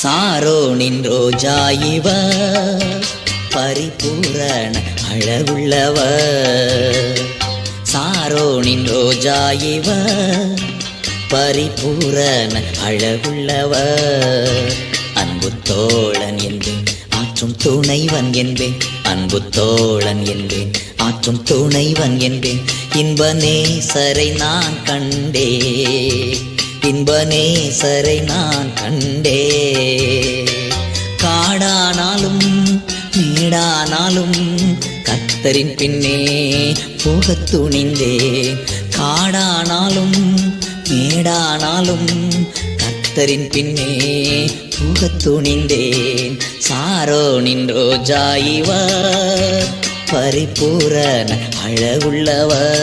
சாரோனின் ரோஜா இவர் பரிபூரண அழகுள்ளவர். சாரோனின் ரோஜா இவர் பரிபூரண அழகுள்ளவர். அன்பு தோழன் என்பேன் ஆற்றும் துணைவன் என்பேன். அன்பு தோழன் என்பேன் ஆற்றும் துணைவன் என்பேன். இன்ப நேசரை நான் கண்டே, இன்ப நேசரை நான் கண்டே. காடானாலும் மேடானாலும் கர்த்தரின் பின்னே போகத் துணிந்தேன். காடானாலும் மேடானாலும் கர்த்தரின் பின்னே போகத் துணிந்தேன். சாரோனின் ரோஜா இவர் பரிபூரண அழகுள்ளவர்.